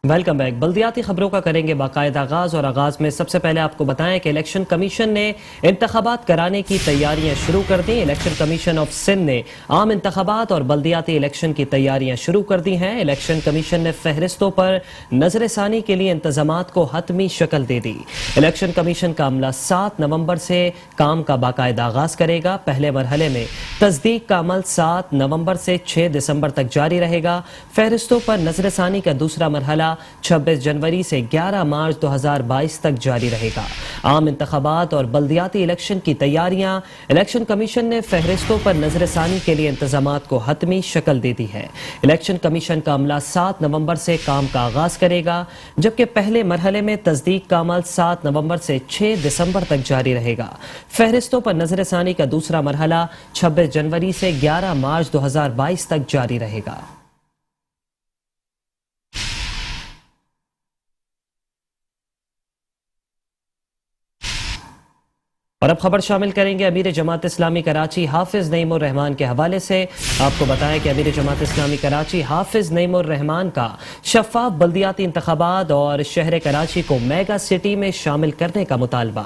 Welcome back. بلدیاتی خبروں کا کریں گے باقاعدہ آغاز، اور آغاز میں سب سے پہلے آپ کو بتائیں کہ الیکشن کمیشن نے انتخابات کرانے کی تیاریاں شروع کر دی۔ الیکشن کمیشن آف سندھ نے عام انتخابات اور بلدیاتی الیکشن کی تیاریاں شروع کر دی ہیں۔ الیکشن کمیشن نے فہرستوں پر نظر ثانی کے لیے انتظامات کو حتمی شکل دے دی۔ الیکشن کمیشن کا عملہ 7 نومبر سے کام کا باقاعدہ آغاز کرے گا۔ پہلے مرحلے میں تصدیق کا عمل 7 نومبر سے 6 دسمبر تک جاری رہے گا۔ فہرستوں پر نظر ثانی کا دوسرا مرحلہ 26 جنوری سے 11 مارچ 2022 تک جاری رہے گا۔ عام انتخابات اور بلدیاتی الیکشن کی تیاریاں۔ الیکشن کمیشن نے فہرستوں پر نظر ثانی کے لیے انتظامات کو حتمی شکل دے دی ہے۔ الیکشن کمیشن کا عملہ 7 نومبر سے کام کا آغاز کرے گا، جبکہ پہلے مرحلے میں تصدیق کا عمل 7 نومبر سے 6 دسمبر تک جاری رہے گا۔ فہرستوں پر نظر ثانی کا دوسرا مرحلہ 26 جنوری سے 11 مارچ 2022 تک جاری رہے گا۔ اور اب خبر شامل کریں گے امیر جماعت اسلامی کراچی حافظ نعیم الرحمان کے حوالے سے۔ آپ کو بتائیں کہ امیر جماعت اسلامی کراچی حافظ نعیم الرحمان کا شفاف بلدیاتی انتخابات اور شہر کراچی کو میگا سٹی میں شامل کرنے کا مطالبہ۔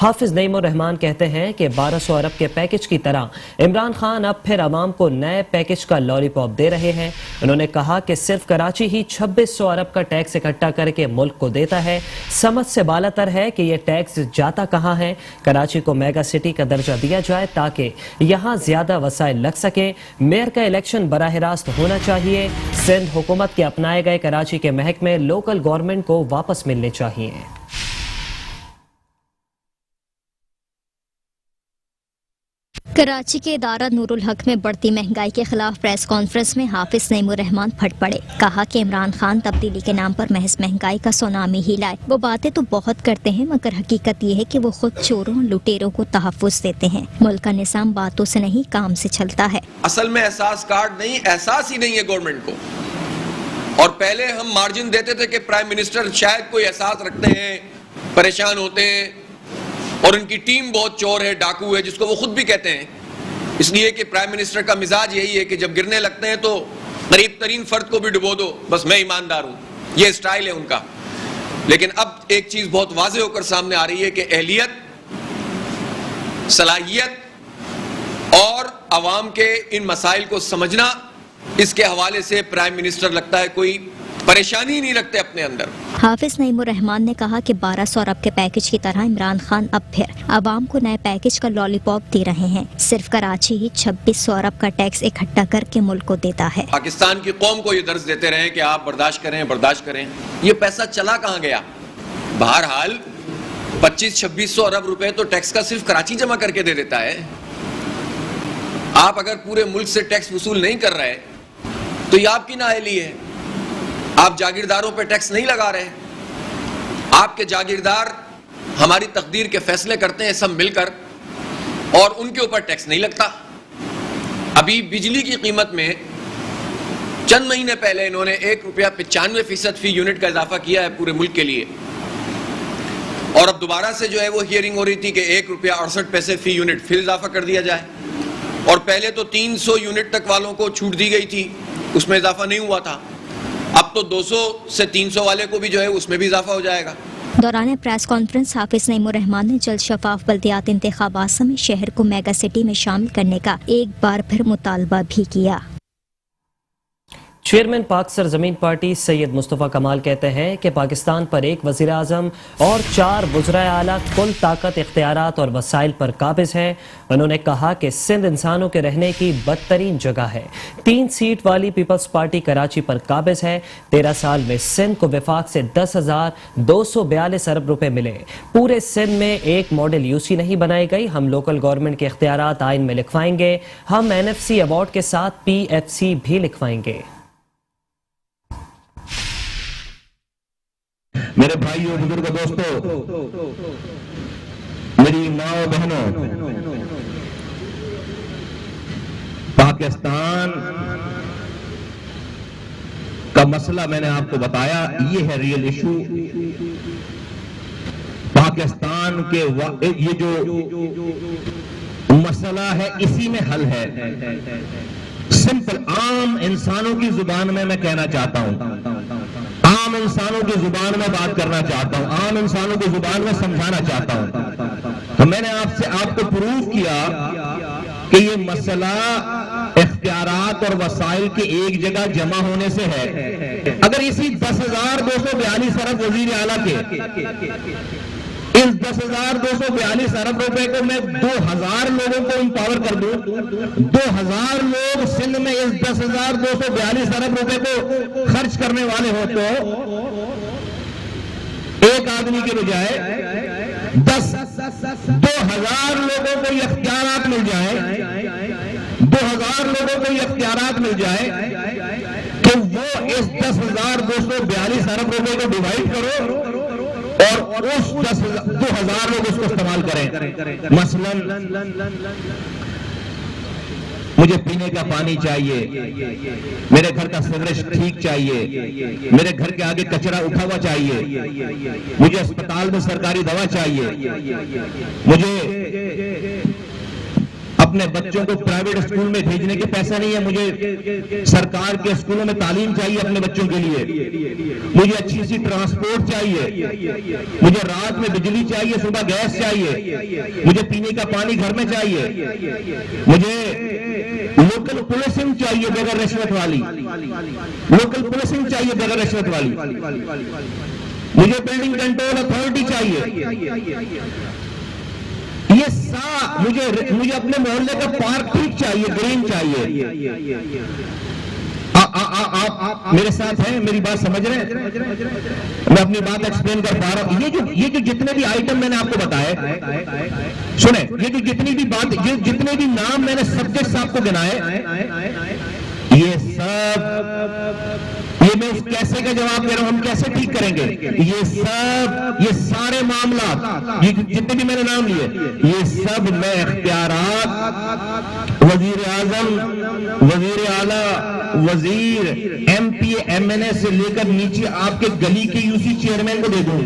حافظ نعیم الرحمان کہتے ہیں کہ 1200 ارب کے پیکج کی طرح عمران خان اب پھر عوام کو نئے پیکج کا لالی پاپ دے رہے ہیں۔ انہوں نے کہا کہ صرف کراچی ہی 2600 ارب کا ٹیکس اکٹھا کر کے ملک کو دیتا ہے۔ سمجھ سے بالاتر ہے کہ یہ ٹیکس جاتا کہاں ہے۔ کراچی کو میگا سٹی کا درجہ دیا جائے تاکہ یہاں زیادہ وسائل لگ سکیں۔ میئر کا الیکشن براہ راست ہونا چاہیے۔ سندھ حکومت کے اپنائے گئے کراچی کے محکمے لوکل گورنمنٹ کو واپس ملنے چاہیے۔ کراچی کے ادارہ نور الحق میں بڑھتی مہنگائی کے خلاف پریس کانفرنس میں حافظ نعیم الرحمان پھٹ پڑے۔ کہا کہ عمران خان تبدیلی کے نام پر محض مہنگائی کا سونامی ہی لائے۔ وہ باتیں تو بہت کرتے ہیں مگر حقیقت یہ ہے کہ وہ خود چوروں لٹیروں کو تحفظ دیتے ہیں۔ ملک کا نظام باتوں سے نہیں کام سے چلتا ہے۔ اصل میں احساس کارڈ نہیں، احساس ہی نہیں ہے گورنمنٹ کو۔ اور پہلے ہم مارجن دیتے تھے کہ پرائم منسٹر شاید کوئی احساس رکھتے ہیں، پریشان ہوتے ہیں، اور ان کی ٹیم بہت چور ہے، ڈاکو ہے، جس کو وہ خود بھی کہتے ہیں۔ اس لیے کہ پرائم منسٹر کا مزاج یہی ہے کہ جب گرنے لگتے ہیں تو قریب ترین فرد کو بھی ڈبو دو، بس میں ایماندار ہوں، یہ اسٹائل ہے ان کا۔ لیکن اب ایک چیز بہت واضح ہو کر سامنے آ رہی ہے کہ اہلیت، صلاحیت اور عوام کے ان مسائل کو سمجھنا، اس کے حوالے سے پرائم منسٹر لگتا ہے کوئی پریشانی نہیں رکھتے اپنے اندر۔ حافظ نعیم الرحمان نے کہا کہ 1200 ارب کے پیکج کی طرح عمران خان اب پھر عوام کو نئے پیکج کا لالی پاپ دے رہے ہیں۔ صرف کراچی ہی 2600 ارب کا ٹیکس اکٹھا کر کے ملک کو دیتا ہے۔ پاکستان کی قوم کو یہ درس دیتے رہے کہ آپ برداشت کریں، برداشت کریں۔ یہ پیسہ چلا کہاں گیا؟ بہرحال 2500-2600 ارب روپے تو ٹیکس کا صرف کراچی جمع کر کے دے دیتا ہے۔ آپ اگر پورے ملک سے ٹیکس وصول نہیں کر رہے تو یہ آپ کی نااہلی ہے۔ آپ جاگیرداروں پہ ٹیکس نہیں لگا رہے۔ آپ کے جاگیردار ہماری تقدیر کے فیصلے کرتے ہیں سب مل کر، اور ان کے اوپر ٹیکس نہیں لگتا۔ ابھی بجلی کی قیمت میں چند مہینے پہلے انہوں نے 1.95 روپیہ فی یونٹ کا اضافہ کیا ہے پورے ملک کے لیے، اور اب دوبارہ سے جو ہے وہ ہیئرنگ ہو رہی تھی کہ 1.68 روپیہ فی یونٹ پھر اضافہ کر دیا جائے۔ اور پہلے تو 300 یونٹ تک والوں کو چھوٹ دی گئی تھی، اس میں اضافہ نہیں ہوا تھا۔ اب تو 200 سے 300 والے کو بھی جو ہے اس میں بھی اضافہ ہو جائے گا۔ دوران پریس کانفرنس حافظ نعیم الرحمان نے جلد شفاف بلدیات انتخابات سمیت شہر کو میگا سٹی میں شامل کرنے کا ایک بار پھر مطالبہ بھی کیا۔ چیئرمین پاک سرزمین پارٹی سید مصطفیٰ کمال کہتے ہیں کہ پاکستان پر ایک وزیر اعظم اور 4 وزرائے اعلیٰ کل طاقت، اختیارات اور وسائل پر قابض ہیں۔ انہوں نے کہا کہ سندھ انسانوں کے رہنے کی بدترین جگہ ہے۔ 3 سیٹ والی پیپلز پارٹی کراچی پر قابض ہے۔ 13 سال میں سندھ کو وفاق سے 10,242 ارب روپے ملے۔ پورے سندھ میں ایک ماڈل یوسی نہیں بنائی گئی۔ ہم لوکل گورنمنٹ کے اختیارات آئین میں لکھوائیں گے۔ ہم NFC ایوارڈ کے ساتھ PFC بھی لکھوائیں گے۔ میرے بھائیوں، بزرگوں، دوستوں، میری ماں و بہنوں، پاکستان کا مسئلہ میں نے آپ کو بتایا، یہ ہے ریئل ایشو۔ پاکستان کے یہ جو مسئلہ ہے اسی میں حل ہے۔ سمپل عام انسانوں کی زبان میں کہنا چاہتا ہوں، عام انسانوں کی زبان میں بات کرنا چاہتا ہوں, عام انسانوں کی زبان میں سمجھانا چاہتا ہوں. تو میں نے آپ کو پروف کیا کہ یہ مسئلہ اختیارات اور وسائل کے ایک جگہ جمع ہونے سے ہے. اگر اسی 10,242 ارب وزیر اعلیٰ کے اس 10,242 ارب روپے کو میں 2,000 لوگوں کو امپاور کر دوں, 2,000 لوگ سندھ میں اس 10,242 ارب روپے کو خرچ کرنے والے ہو تو ایک آدمی کے بجائے 2,000 لوگوں کو یہ اختیارات مل جائیں, 2,000 لوگوں کو یہ اختیارات مل جائے کہ وہ اس 10,242 ارب روپے کو ڈیوائڈ کرو اور اس 2,000 لوگ اس کو استعمال کریں. مثلاً مجھے پینے کا پانی چاہیے, میرے گھر کا سیوریج ٹھیک چاہیے, میرے گھر کے آگے کچرا اٹھا ہوا چاہیے, مجھے اسپتال میں سرکاری دوا چاہیے, مجھے اپنے بچوں کو پرائیویٹ اسکول میں بھیجنے کے پیسہ نہیں ہے, مجھے سرکار کے اسکولوں میں تعلیم چاہیے اپنے بچوں کے لیے, مجھے اچھی سی ٹرانسپورٹ چاہیے, مجھے رات میں بجلی چاہیے, صبح گیس چاہیے, مجھے پینے کا پانی گھر میں چاہیے, مجھے لوکل پولیسنگ چاہیے بغیر رشوت والی, لوکل پولیسنگ چاہیے بغیر رشوت والی, مجھے بلڈنگ کنٹرول اتھارٹی چاہیے, یہ مجھے اپنے محلے کا پارک ٹھیک چاہیے, گرین چاہیے. آپ میرے ساتھ ہیں, میری بات سمجھ رہے ہیں, میں اپنی بات ایکسپلین کر پا رہا ہوں. یہ جو جتنے بھی آئٹم میں نے آپ کو بتائے, سنیں, یہ جو جتنی بھی بات, جتنے بھی نام میں نے سبجیکٹس آپ کو گنائے, یہ سب, یہ میں اس کیسے کا جواب دے رہا ہوں, ہم کیسے ٹھیک کریں گے, یہ سارے معاملات, یہ جتنے بھی میں نے نام لیے, یہ سب میں اختیارات وزیر اعظم, وزیر اعلیٰ, وزیر, ایم پی, ایم این اے سے لے کر نیچے آپ کے گلی کے یو سی چیئرمین کو دے دوں.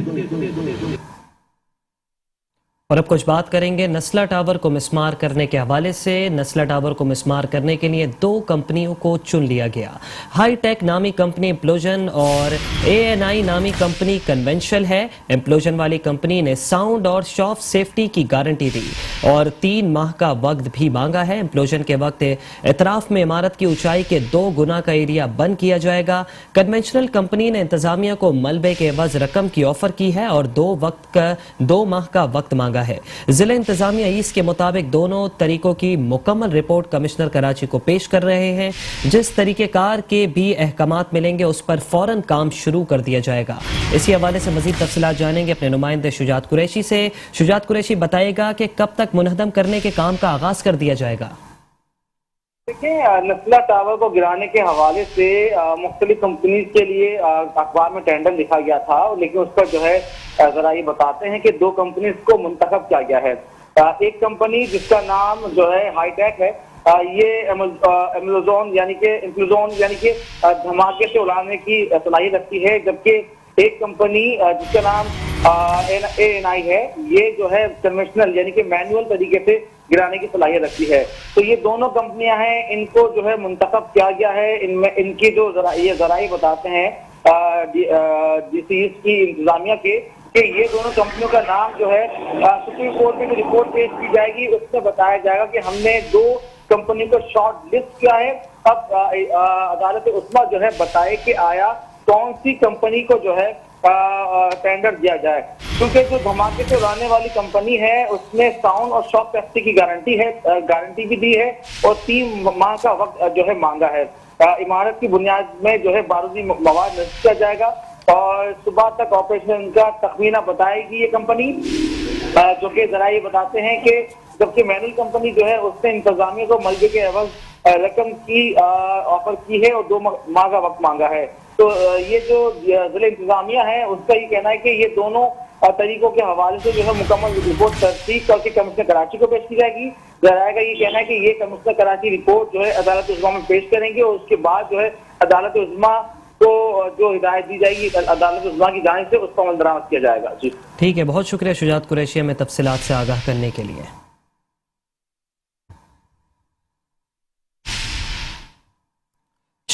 اور اب کچھ بات کریں گے نسلا ٹاور کو مسمار کرنے کے حوالے سے. نسلا ٹاور کو مسمار کرنے کے لیے 2 کمپنیوں کو چن لیا گیا. ہائی ٹیک نامی کمپنی امپلوژن اور ANI نامی کمپنی کنونشل ہے. امپلوژن والی کمپنی نے ساؤنڈ اور شاپ سیفٹی کی گارنٹی دی اور 3 ماہ کا وقت بھی مانگا ہے. امپلوژن کے وقت اطراف میں عمارت کی اونچائی کے 2 گنا کا ایریا بند کیا جائے گا. کنونشنل کمپنی نے انتظامیہ کو ملبے کے عوض رقم کی آفر کی ہے اور 2 ماہ کا وقت مانگا ہے. ضلع انتظامیہ ایسٹ کے مطابق دونوں طریقوں کی مکمل رپورٹ کمشنر کراچی کو پیش کر رہے ہیں. جس طریقہ کار کے بھی احکامات ملیں گے اس پر فوراً کام شروع کر دیا جائے گا. اسی حوالے سے مزید تفصیلات جانیں گے اپنے نمائندے شجاعت قریشی سے. شجاعت قریشی بتائے گا کہ کب تک منہدم کرنے کے کام کا آغاز کر دیا جائے گا. دیکھیں, نسلا ٹاور کو گرانے کے حوالے سے مختلف کمپنیز کے لیے اخبار میں ٹینڈر لکھا گیا تھا, لیکن اس پر جو ہے ذرا یہ بتاتے ہیں کہ 2 کمپنیز کو منتخب کیا گیا ہے. ایک کمپنی جس کا نام جو ہے ہائی ٹیک ہے, یہ امپلوژن یعنی کہ دھماکے سے اڑانے کی صلاحیت رکھتی ہے, جبکہ ایک کمپنی جس کا نام ANI ہے, یہ جو ہے کنونشنل یعنی کہ مینول طریقے سے گرانے کی صلاحیت رکھتی ہے. تو یہ دونوں کمپنیاں ہیں, ان کو جو ہے منتخب کیا گیا ہے. ان کی جو ذرائع بتاتے ہیں ڈی سی ایس کی انتظامیہ کے کہ یہ دونوں کمپنیوں کا نام جو ہے سپریم کورٹ میں جو رپورٹ پیش کی جائے گی اس میں بتایا جائے گا کہ ہم نے 2 کمپنی کو شارٹ لسٹ کیا ہے. اب عدالت عظمیٰ جو ہے بتائے کہ آیا کون سی کمپنی کو جو ہے ٹینڈر دیا جائے, کیونکہ جو دھماکے سے اڑانے والی کمپنی ہے اس نے ساؤنڈ اور شاپ سیفٹی کی گارنٹی بھی دی ہے اور 3 ماہ کا وقت جو ہے مانگا ہے. عمارت کی بنیاد میں جو ہے بارودی مواد نصب کیا جائے گا اور صبح تک آپریشن کا تخمینہ بتائے گی یہ کمپنی, جو کہ ذرائع بتاتے ہیں کہ جبکہ مینول کمپنی جو ہے اس نے انتظامیہ کو ملبے کے عوض رقم کی آفر کی ہے اور 2 ماہ کا وقت مانگا ہے. تو یہ جو ضلع انتظامیہ ہے اس کا یہ کہنا ہے کہ یہ دونوں طریقوں کے حوالے سے جو ہے مکمل رپورٹ ترتیب کر کے کمشنر کراچی کو پیش کی جائے گی. ذرائع کا یہ کہنا ہے کہ یہ کمشنر کراچی رپورٹ جو ہے عدالت عظمیٰ میں پیش کریں گے اور اس کے بعد جو ہے عدالت عظمیٰ کو جو ہدایت دی جائے گی عدالت عظمیٰ کی جانب سے اس کو عمل درآمد کیا جائے گا. جی ٹھیک ہے, بہت شکریہ شجاعت قریشی ہمیں تفصیلات سے آگاہ کرنے کے لیے.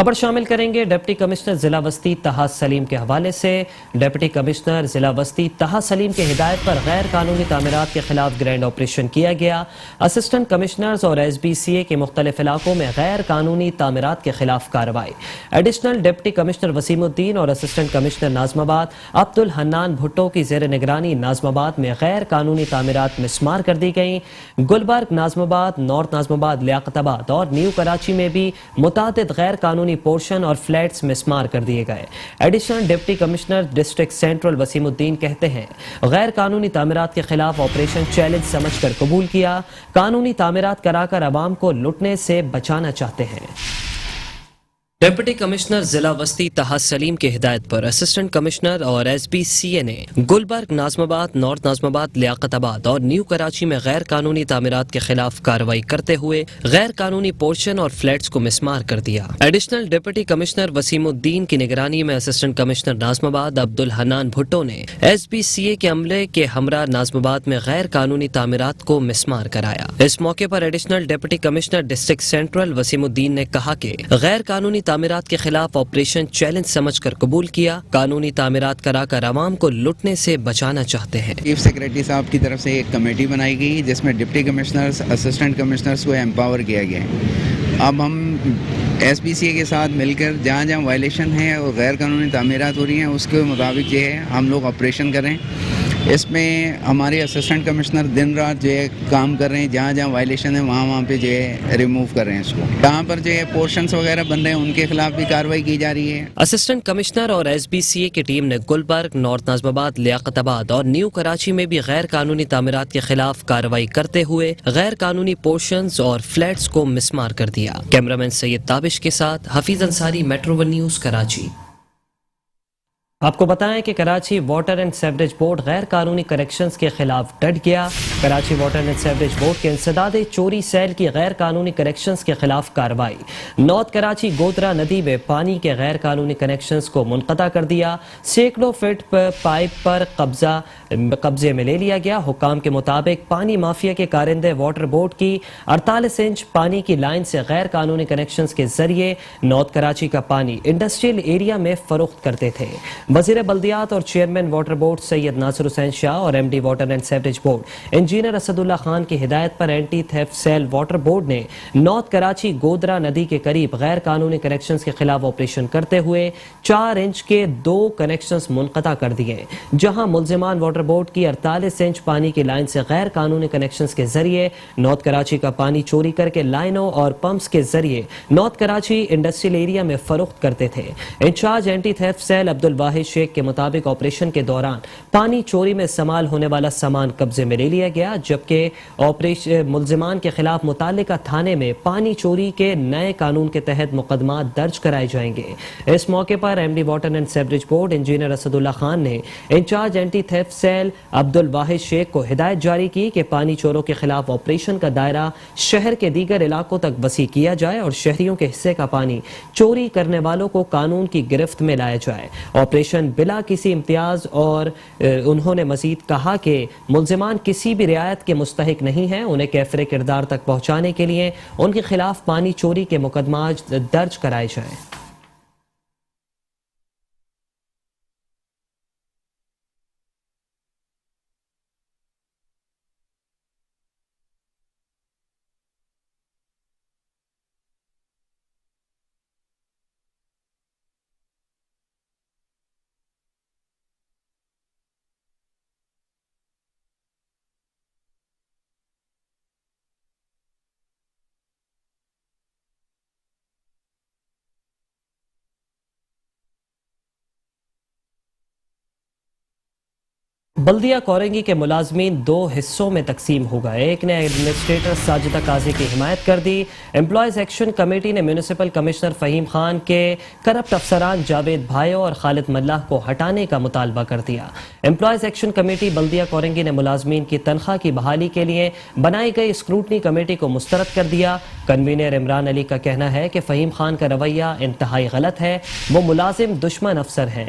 خبر شامل کریں گے ڈپٹی کمشنر ضلع وسطی طہا سلیم کے حوالے سے۔ ڈپٹی کمشنر ضلع وسطی طہا سلیم کے ہدایت پر غیر قانونی تعمیرات کے خلاف گرینڈ آپریشن کیا گیا۔ اسسٹنٹ کمشنرز اور ایس بی سی اے کے مختلف علاقوں میں غیر قانونی تعمیرات کے خلاف کارروائی۔ ایڈیشنل ڈپٹی کمشنر وسیم الدین اور اسسٹنٹ کمشنر ناظم آباد عبد الحنان بھٹو کی زیر نگرانی ناظم آباد میں غیر قانونی تعمیرات مسمار کر دی گئیں۔ گلبرگ، ناظم آباد، نارتھ ناظم آباد، لیاقت آباد اور نیو کراچی میں بھی متعدد غیر قانونی پورشن اور فلیٹس مسمار کر دیے گئے۔ Additional deputy commissioner district central Waseem Uddin کہتے ہیں غیر قانونی تعمیرات کے خلاف آپریشن چیلنج سمجھ کر قبول کیا، قانونی تعمیرات کرا کر عوام کو لوٹنے سے بچانا چاہتے ہیں۔ ڈپٹی کمشنر ضلع وسطی طہا سلیم کی ہدایت پر اسسٹنٹ کمشنر اور ایس بی سی اے نے گلبرگ، ناظم آباد، نارتھ ناظم آباد، لیاقت آباد اور نیو کراچی میں غیر قانونی تعمیرات کے خلاف کارروائی کرتے ہوئے غیر قانونی پورشن اور فلیٹس کو مسمار کر دیا۔ ایڈیشنل ڈپٹی کمشنر وسیم الدین کی نگرانی میں اسسٹنٹ کمشنر ناظم آباد عبد الحنان بھٹو نے ایس بی سی اے کے عملے کے ہمراہ ناظم آباد میں غیر قانونی تعمیرات کو مسمار کرایا۔ اس موقع پر additional deputy commissioner district central Waseem uddin نے کہا کہ غیر قانونی تعمیرات کے خلاف آپریشن چیلنج سمجھ کر قبول کیا، قانونی تعمیرات کرا کر عوام کو لوٹنے سے بچانا چاہتے ہیں۔ چیف سیکریٹری صاحب کی طرف سے ایک کمیٹی بنائی گئی جس میں ڈپٹی کمشنرز، اسسٹنٹ کمشنرز کو امپاور کیا گیا ہے۔ اب ہم ایس بی سی اے کے ساتھ مل کر جہاں جہاں وائلیشن ہے اور غیر قانونی تعمیرات ہو رہی ہیں اس کے مطابق جو ہے ہم لوگ آپریشن کریں۔ اس میں ہمارے اسسٹنٹ کمشنر دن رات جو ہے کام کر رہے ہیں، جہاں جہاں وائلیشن ہے وہاں پہ جو ہے ریموو کر رہے ہیں اس کو۔ جہاں پر جو ہے پورشنز وغیرہ بن رہے ہیں ان کے خلاف بھی کارروائی کی جا رہی ہے۔ اسسٹنٹ کمشنر اور ایس بی سی اے کی ٹیم نے گلبرگ، نارتھ ناظم آباد، لیاقت آباد اور نیو کراچی میں بھی غیر قانونی تعمیرات کے خلاف کارروائی کرتے ہوئے غیر قانونی پورشنز اور فلیٹس کو مسمار کر دیا۔ کیمرامین سید تابش کے ساتھ Hafeez Ansari, metro one news, Karachi. آپ کو بتائیں کہ Karachi water and sewerage board غیر قانونی کریکشنز کے خلاف ڈٹ گیا۔ Karachi water and sewerage board کے انسداد چوری سیل کی غیر قانونی کنیکشنز کے خلاف کارروائی۔ نارتھ کراچی گودرا ندی میں پانی کے غیر قانونی کنیکشنز کو منقطع کر دیا۔ سینکڑوں فٹ پائپ پر قبضے میں لے لیا گیا۔ حکام کے مطابق پانی مافیا کے کارندے واٹر بورڈ کی 48 انچ پانی کی لائن سے غیر قانونی کنیکشنز کے ذریعے نارتھ کراچی کا پانی انڈسٹریل ایریا میں فروخت کرتے تھے۔ وزیر بلدیات اور chairman water board Syed Nasir Hussain Shah اور M D water and sewerage board engineer Asad Ullah Khan کی ہدایت پر anti theft cell water board نے نارتھ کراچی گودرا ندی کے قریب غیر قانونی کنیکشنز کے خلاف آپریشن کرتے ہوئے 4 انچ کے 2 کنیکشنز منقطع کر دیے، جہاں ملزمان واٹر بورڈ کی 48 انچ پانی کی لائن سے غیر قانونی کنیکشنز کے ذریعے نارتھ کراچی کا پانی چوری کر کے لائنوں اور پمپس کے ذریعے نارتھ کراچی انڈسٹریل ایریا میں فروخت کرتے تھے۔ Incharge anti theft cell Abdul Wahid شیخ کے مطابق آپریشن کے دوران پانی چوری میں استعمال ہونے والا سامان قبضے میں لے لیا گیا، جبکہ ملزمان کے خلاف متعلقہ تھانے میں پانی چوری کے نئے قانون کے تحت مقدمات درج کرائے جائیں گے۔ اس موقع پر M D water and sewerage board engineer Asad Ullah Khan نے incharge anti theft cell Abdul Wahid شیخ کو ہدایت جاری کی کہ پانی چوروں کے خلاف آپریشن کا دائرہ شہر کے دیگر علاقوں تک وسیع کیا جائے اور شہریوں کے حصے کا پانی چوری کرنے والوں کو قانون کی گرفت میں لایا جائے۔ آپریشن بلا کسی امتیاز، اور انہوں نے مزید کہا کہ ملزمان کسی بھی رعایت کے مستحق نہیں ہیں، انہیں کیفر کردار تک پہنچانے کے لیے ان کے خلاف پانی چوری کے مقدمات درج کرائے جائیں۔ بلدیہ کورنگی کے ملازمین 2 حصوں میں تقسیم ہو گئے۔ ایک نے ایڈمنسٹریٹر ساجدہ قاضی کی حمایت کر دی۔ امپلائیز ایکشن کمیٹی نے میونسپل کمشنر فہیم خان کے کرپٹ افسران جاوید بھائیو اور خالد ملاح کو ہٹانے کا مطالبہ کر دیا۔ امپلائیز ایکشن کمیٹی بلدیہ کورنگی نے ملازمین کی تنخواہ کی بحالی کے لیے بنائی گئی اسکروٹنی کمیٹی کو مسترد کر دیا۔ کنوینر عمران علی کا کہنا ہے کہ فہیم خان کا رویہ انتہائی غلط ہے، وہ ملازم دشمن افسر ہیں،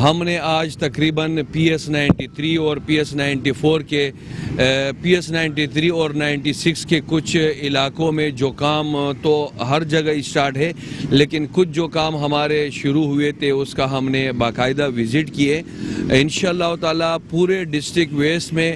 ہم نے آج تقریباً PS93 اور PS94 کے PS93 اور 96 کے کچھ علاقوں میں جو کام تو ہر جگہ اسٹارٹ ہے، لیکن کچھ جو کام ہمارے شروع ہوئے تھے اس کا ہم نے باقاعدہ وزٹ کیے. انشاءاللہ تعالی پورے ڈسٹرکٹ ویسٹ میں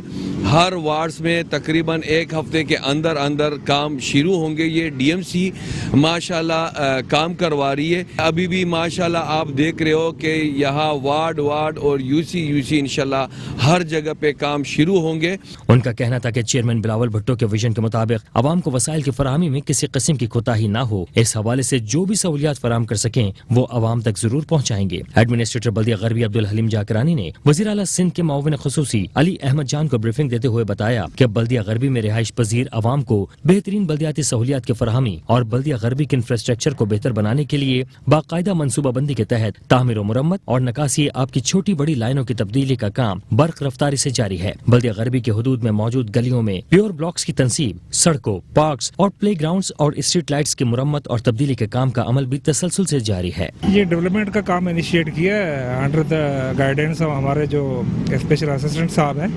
ہر وارڈز میں تقریباً ایک ہفتے کے اندر اندر کام شروع ہوں گے. یہ DMC ماشاءاللہ کام کروا رہی ہے. ابھی بھی ماشاءاللہ آپ دیکھ رہے ہو کہ یہاں وارڈ اور UC انشاءاللہ ہر جگہ پہ کام شروع ہوں گے. ان کا کہنا تھا کہ چیئرمین بلاول بھٹو کے ویژن کے مطابق عوام کو وسائل کی فراہمی میں کسی قسم کی کوتاہی نہ ہو. اس حوالے سے جو بھی سہولیات فراہم کر سکیں وہ عوام تک ضرور پہنچائیں گے. ایڈمنسٹریٹر بلدیہ غربی عبدالحلیم جاکرانی نے وزیر اعلیٰ سندھ کے معاون خصوصی علی احمد جان کو بریفنگ دیتے ہوئے بتایا کہ بلدیہ غربی میں رہائش پذیر عوام کو بہترین بلدیاتی سہولیات کی فراہمی اور بلدیہ غربی کے انفراسٹرکچر کو بہتر بنانے کے لیے باقاعدہ منصوبہ بندی کے تحت تعمیر و مرمت اور نکاسی آپ کی چھوٹی بڑی لائنوں کی تبدیلی کا کام برق رفتاری سے جاری ہے. بلدیہ غربی کے حدود میں موجود گلیوں میں پیور بلاکس کی تنصیب، سڑکوں، پارکس اور پلے گراؤنڈز اور اسٹریٹ لائٹس کی مرمت اور تبدیلی کے کام کا عمل بھی تسلسل سے جاری ہے. یہ ڈیولپمنٹ کا کام انیشیٹ کیا ہے انڈر دا گائیڈنس ہمارے جو اسپیشل اسسٹنٹ صاحب ہیں،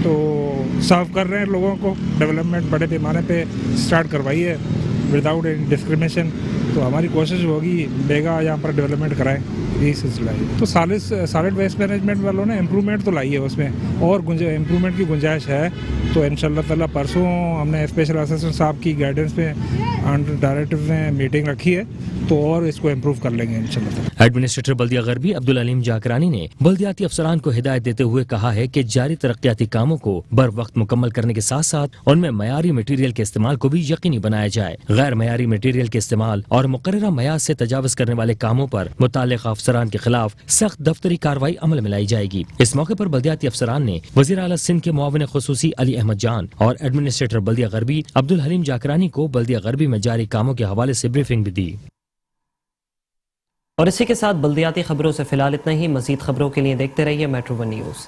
تو صاف کر رہے ہیں لوگوں کو. ڈیولپمنٹ بڑے پیمانے پہ سٹارٹ کروائی ہے وداؤٹ اینی ڈسکریمنیشن. تو ہماری کوشش ہوگی بیگا یہاں پر ڈیولپمنٹ کرائیں. یہی سلسلہ ہے. تو سالڈ ویسٹ مینجمنٹ والوں نے امپرومنٹ تو لائی ہے اس میں، اور امپرومنٹ کی گنجائش ہے. تو انشاءاللہ تعالیٰ پرسوں ہم نے اسپیشل اسسٹنٹ صاحب کی گائیڈنس میں انڈر ڈائریکٹر نے میٹنگ رکھی ہے، تو اور اس کو امپروو کر لیں گے انشاءاللہ تعالیٰ. ایڈمنسٹریٹر بلدیہ غربی عبدالحلیم جاکرانی نے بلدیاتی افسران کو ہدایت دیتے ہوئے کہا ہے کہ جاری ترقیاتی کاموں کو بر وقت مکمل کرنے کے ساتھ ساتھ ان میں معیاری مٹیریل کے استعمال کو بھی یقینی بنایا جائے. غیر معیاری مٹیریل کے استعمال اور مقررہ معیار سے تجاوز کرنے والے کاموں پر متعلقہ افسران کے خلاف سخت دفتری کارروائی عمل میں لائی جائے گی. اس موقع پر بلدیاتی افسران نے وزیر اعلیٰ سندھ کے معاون خصوصی علی احمد جان اور ایڈمنسٹریٹر بلدیہ غربی عبدالحلیم جاکرانی کو بلدیہ غربی میں جاری کاموں کے حوالے سے بریفنگ بھی دی. اور اسی کے ساتھ بلدیاتی خبروں سے فی الحال اتنا ہی. مزید خبروں کے لیے دیکھتے رہیے میٹرو ون نیوز.